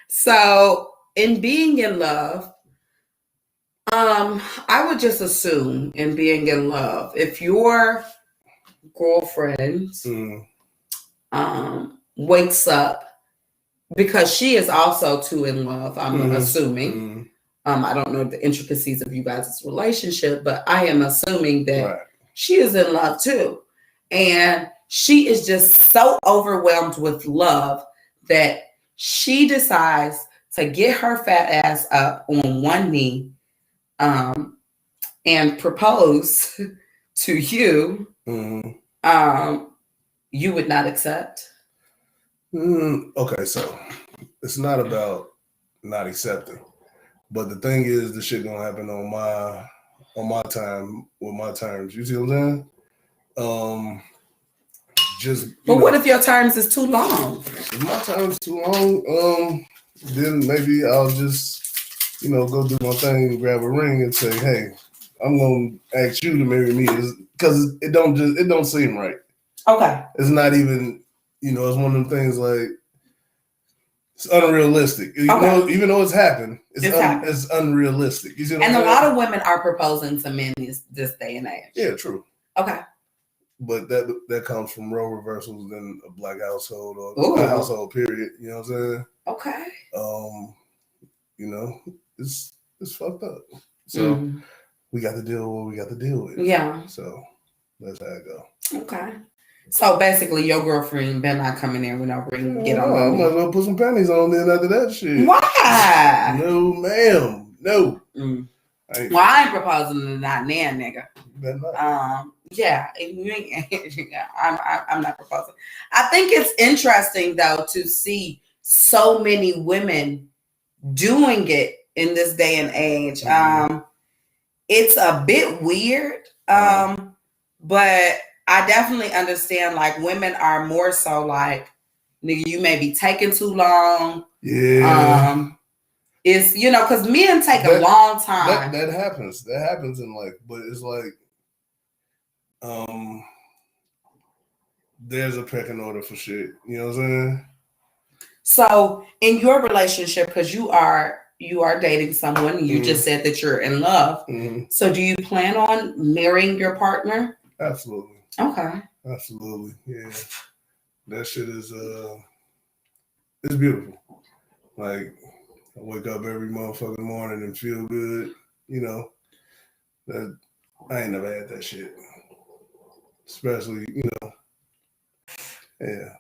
So in being in love, I would just assume in being in love, if your girlfriend wakes up, because she is also too in love, I'm assuming. I don't know the intricacies of you guys' relationship, but I am assuming that she is in love too. And she is just so overwhelmed with love that she decides to get her fat ass up on one knee and propose to you. You would not accept? Okay, so it's not about not accepting. But the thing is, the shit gonna happen on my time with my terms. You see what I'm saying? But what if your terms is too long? If my terms too long, then maybe I'll just, go do my thing and grab a ring and say, hey, I'm gonna ask you to marry me, because it don't seem right. Okay. It's not even, it's one of them things like, it's unrealistic. Even though it's happened, it's unrealistic. You see what I'm saying? A lot of women are proposing to men this day and age. Yeah, true. Okay. But that comes from role reversals in a black household or a household period. You know what I'm saying? Okay. It's fucked up. So we got to deal with what we got to deal with. Yeah. So that's how it go. Okay. So basically, your girlfriend better not come in there with no ring and get on I me. might as well put some panties on then after that shit. Why? No, ma'am. No. I ain't proposing to not nan, nigga. Yeah, I'm not proposing. I think it's interesting though to see so many women doing it in this day and age. It's a bit weird, but I definitely understand. Like women are more so like, nigga, you may be taking too long. Yeah. It's because men take a long time. That happens. That happens in life, but it's like, there's a pecking order for shit. You know what I'm saying? So in your relationship, because you are dating someone, you just said that you're in love. So do you plan on marrying your partner? Absolutely. Okay. Absolutely. Yeah. That shit is it's beautiful. Like I wake up every motherfucking morning and feel good. That I ain't never had that shit. Especially, yeah.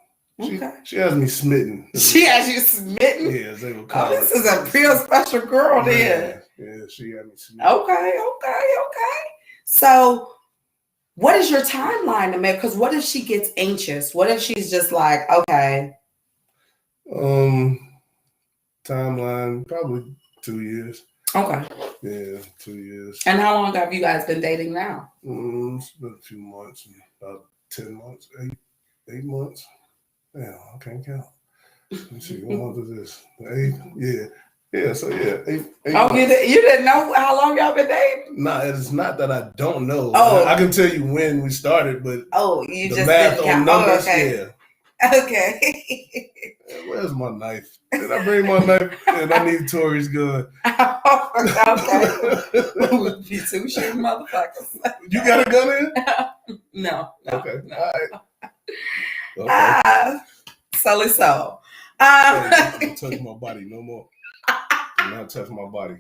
She has me smitten. She has you smitten? Yeah, they would call this is a real special girl then. Yeah, she had me smitten. Okay. So what is your timeline to make? Because what if she gets anxious? What if she's just like, okay. Timeline, probably 2 years. Okay. Yeah, 2 years. And how long have you guys been dating now? It's been a few months, about 10 months, 8 months. Damn, I can't count. Let's see, what month is this? 8? Yeah. Yeah, so yeah, 8 months. You didn't know how long y'all been dating? Nah, it's not that I don't know. Oh. I can tell you when we started, but you the just math didn't on count. numbers, Okay. Where's my knife? Did I bring my knife? And I need Tori's gun. Okay. You two shooting motherfuckers. You got a gun in? No. Okay. No. All right. Okay. Sully so. Don't touch my body no more. Do not touch my body.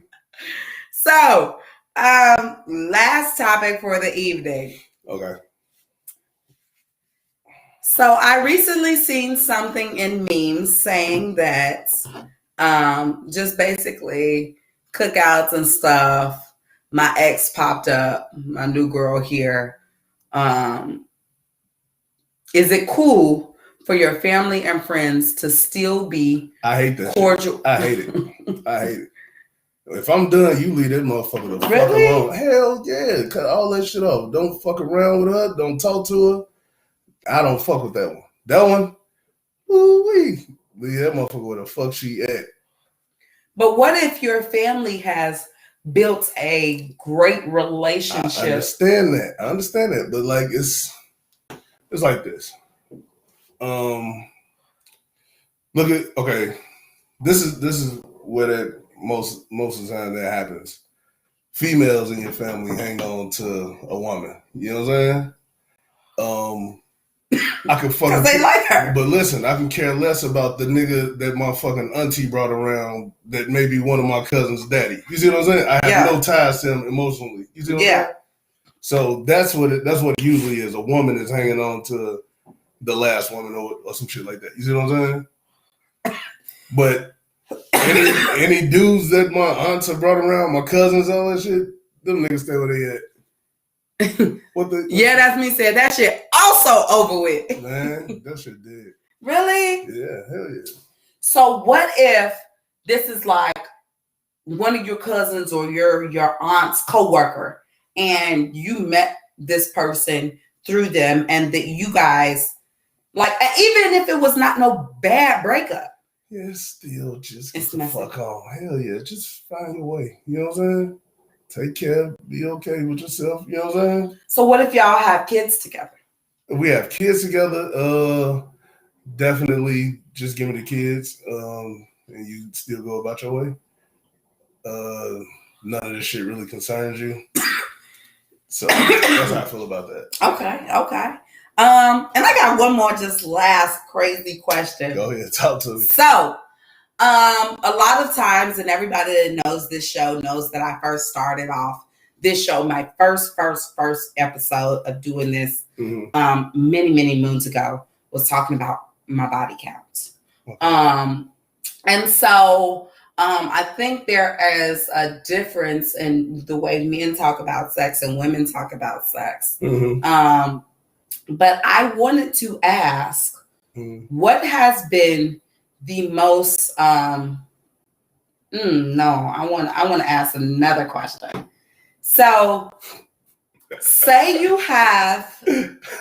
So, last topic for the evening. Okay. So I recently seen something in memes saying that just basically cookouts and stuff. My ex popped up, my new girl here. Is it cool for your family and friends to still be cordial? Shit. I hate it. I hate it. If I'm done, you leave that motherfucker the fuck alone. Hell yeah. Cut all that shit off. Don't fuck around with her. Don't talk to her. I don't fuck with that one. That one, ooh-wee. Leave that motherfucker where the fuck she at. But what if your family has built a great relationship? I understand that. But like it's like this. Look at This is where that most of the time that happens. Females in your family hang on to a woman. You know what I'm saying? I can fucking they like her. But listen, I can care less about the nigga that my fucking auntie brought around that may be one of my cousin's daddy. You see what I'm saying? I have no ties to him emotionally. You see what I'm saying? So that's what it usually is. A woman is hanging on to the last woman or some shit like that. You see what I'm saying? But any dudes that my aunts have brought around, my cousins, all that shit, them niggas stay where they at. That's me said that shit also over with. Man, that shit dead. Really? Yeah, hell yeah. So what if this is like one of your cousins or your aunt's coworker, and you met this person through them, and that you guys like, even if it was not no bad breakup. Yeah, still just get the fuck on. Hell yeah, just find your way. You know what I'm saying? Take care, be okay with yourself. You know what I'm saying? So what if y'all have kids together? If we have kids together, definitely just give me the kids, and you still go about your way. None of this shit really concerns you. So that's how I feel about that. Okay. And I got one more just last crazy question. Go ahead, talk to me. So, a lot of times, and everybody that knows this show knows that I first started off this show, my first episode of doing this many, many moons ago, was talking about my body counts. Okay. And so I think there is a difference in the way men talk about sex and women talk about sex. But I wanted to ask, what has been the most I want to ask another question. So say you have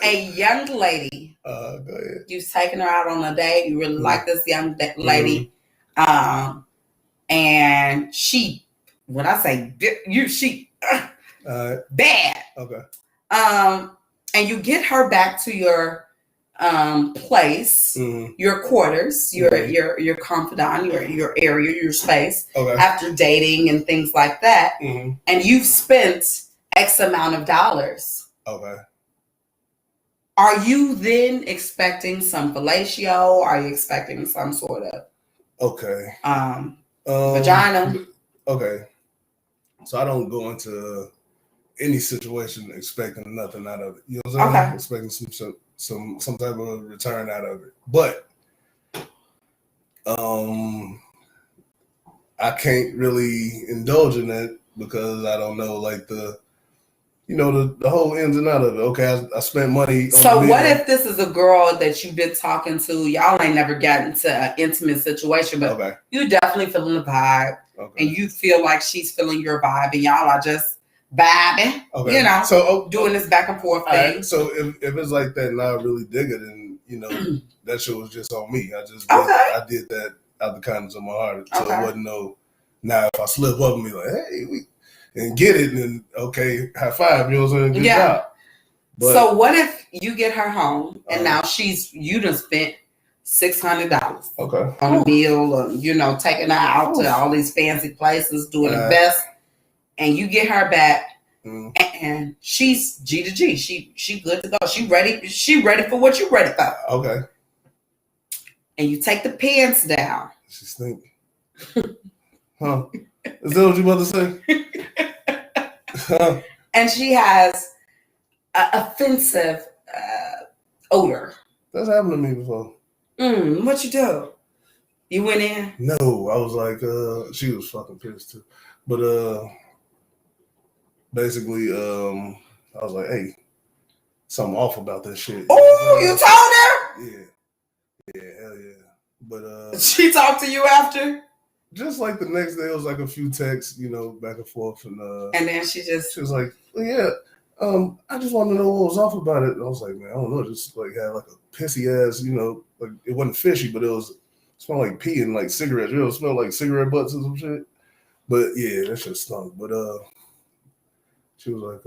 a young lady. Go ahead. You've taken her out on a date. You really like this young lady. And she, when I say she bad. Okay. And you get her back to your place, your quarters, your confidant, your area, your space, after dating and things like that, and you've spent X amount of dollars. Okay. Are you then expecting some fellatio? Are you expecting some sort of vagina? Okay. So I don't go into any situation expecting nothing out of it. You know what I'm saying? Expecting some type of return out of it. But I can't really indulge in that because I don't know like the whole ins and out of it. Okay, I spent money. So what if this is a girl that you've been talking to? Y'all ain't never gotten to an intimate situation, but you definitely feeling the vibe, and you feel like she's feeling your vibe, and y'all are just vibing. So doing this back and forth thing. Right. So if it's like that and I really dig it, and that shit was just on me. I did that out the kindness of my heart. So it wasn't now if I slip up and be like, hey, and get it, and high five, you know what I'm saying? Good job. But, so what if you get her home and now you done spent $600 on a meal, or taking her out to all these fancy places, doing the best, and you get her back and she's G to G. She good to go. She ready for what you ready for. Okay. And you take the pants down. She stink. Huh? Is that what you about to say? And she has an offensive odor. That's happened to me before. What you do? You went in? No, I was like, she was fucking pissed too. But basically, I was like, hey, something off about that shit. Oh, you told her? Yeah, hell yeah. But she talked to you after? Just like the next day, it was like a few texts, back and forth, and then she was like, well, yeah, I just wanted to know what was off about it. And I was like, man, I don't know, just like had like a pissy ass, like it wasn't fishy, but it smelled like pee and like cigarettes. It smelled like cigarette butts and some shit. But yeah, that shit stunk. But she was like,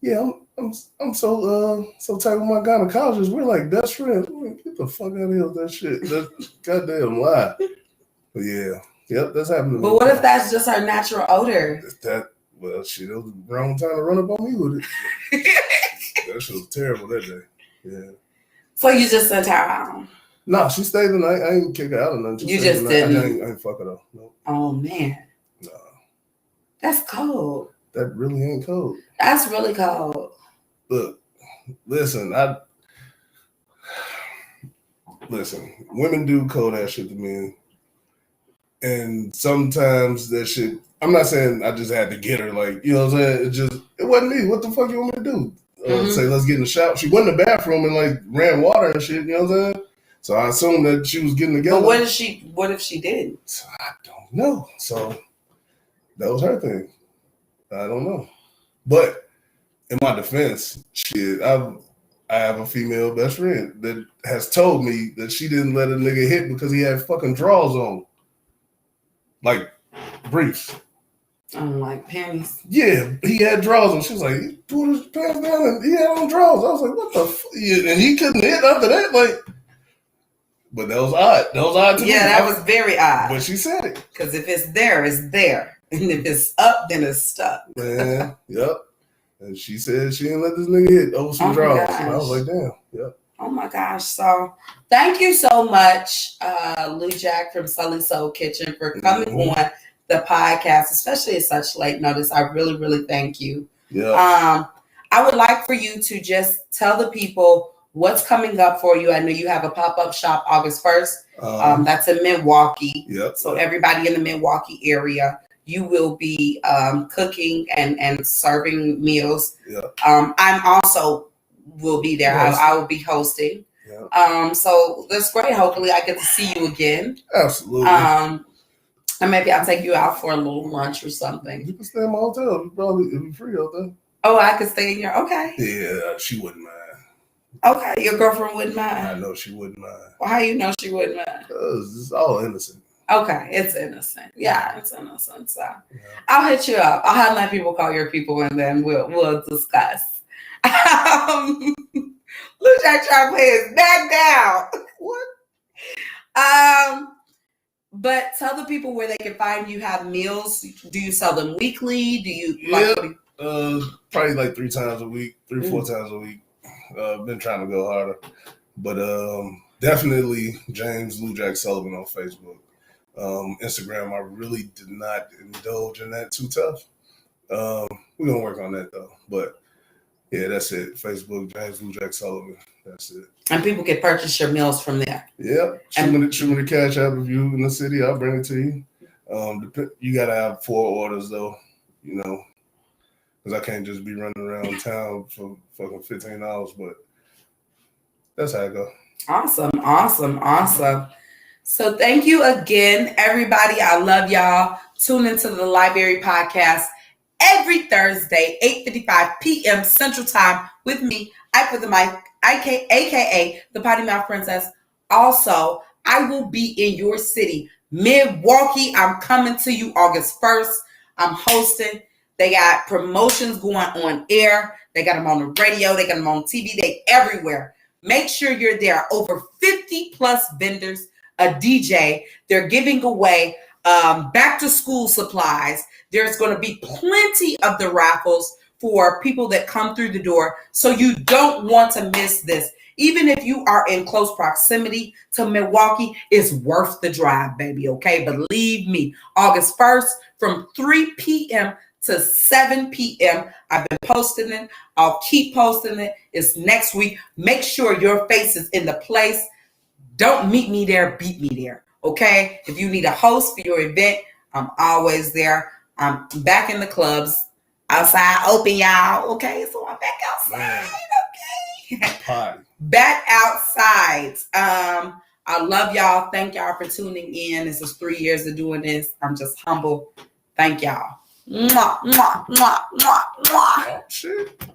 yeah, I'm so tight with my gynecologist. We're like best friends. I'm like, get the fuck out of here with that shit. That's goddamn lie. But yeah, that's happening. But what if that's just her natural odor? Well, shit, it was the wrong time to run up on me with it. That shit was terrible that day. Yeah. So you just sent her home? Nah, she stayed the night. I ain't kick her out or nothing. You just didn't? I ain't fuck her though. Nope. Oh man. Nah. That's cold. That really ain't cold. That's really cold. Look, listen, women do cold ass shit to men. And sometimes that shit, I'm not saying I just had to get her, like, you know what I'm saying? It wasn't me. What the fuck you want me to do? Say, let's get in the shower. She went in the bathroom and like ran water and shit, you know what I'm saying? So I assumed that she was getting together. But what if she didn't? I don't know. So that was her thing. I don't know. But in my defense, shit, I have a female best friend that has told me that she didn't let a nigga hit because he had fucking drawers on. Like briefs. Like panties. Yeah, he had drawers on. She was like, he pulled his pants down and he had on drawers. I was like, what the fuck? Yeah, and he couldn't hit after that. Like, but that was odd. That was odd to me. Yeah, that was very odd. But she said it. Because if it's there, it's there. And if it's up, then it's stuck. Man, yep. And she said she didn't let this nigga hit over some drawers. And I was like, damn, yep. Oh my gosh. So thank you so much, Lou Jack from Sully Soul Kitchen, for coming on the podcast, especially at such late notice. I really, really thank you. Yeah. I would like for you to just tell the people what's coming up for you. I know you have a pop-up shop August 1st. That's in Milwaukee. Yep. So everybody in the Milwaukee area, you will be cooking and serving meals. Yep. I'm also will be there. Yes. I will be hosting. Yep. So that's great. Hopefully I get to see you again. Absolutely. And maybe I'll take you out for a little lunch or something. You can stay in my hotel. You probably it'll be free out there. Oh, I could stay in your okay. Yeah, she wouldn't mind. Okay, your girlfriend wouldn't mind. I know she wouldn't mind. Well, how you know she wouldn't mind? Because it's all innocent. Okay, it's innocent. Yeah, it's innocent. So I'll hit you up. I'll have my people call your people and then we'll discuss. Luke Jack trying to play his back down. What? But tell the people where they can find you. Have meals. Do you sell them weekly? Do you probably like 3 times a week, 3-4 times a week. Been trying to go harder. But definitely James Lou Jack Sullivan on Facebook. Instagram, I really did not indulge in that too tough. We're gonna work on that though. But yeah, that's it. Facebook, James Lou Jack Sullivan. That's it. And people can purchase your meals from there. Yep. Shoot me the cash app if you in the city. I'll bring it to you. You gotta have 4 orders though, you know, because I can't just be running around town for fucking $15. But that's how I go. Awesome. So thank you again, everybody. I love y'all. Tune into the Library Podcast every Thursday, 8:55 p.m. Central Time with me, I put the mic, aka the Potty Mouth Princess. Also, I will be in your city, Milwaukee. I'm coming to you August 1st. I'm hosting. They got promotions going on air. They got them on the radio. They got them on TV. They everywhere. Make sure you're there. Over 50 plus vendors, a DJ. They're giving away back to school supplies. There's going to be plenty of the raffles for people that come through the door. So you don't want to miss this. Even if you are in close proximity to Milwaukee, it's worth the drive, baby. Okay. Believe me, August 1st from 3 p.m. to 7 p.m. I've been posting it. I'll keep posting it. It's next week. Make sure your face is in the place. Don't meet me there. Beat me there. Okay. If you need a host for your event, I'm always there. I'm back in the clubs. Outside open, y'all. Okay. So I'm back outside. Okay. Party. Back outside. I love y'all. Thank y'all for tuning in. This is 3 years of doing this. I'm just humble. Thank y'all. Mwah, mwah, mwah, mwah, mwah. Oh, shit.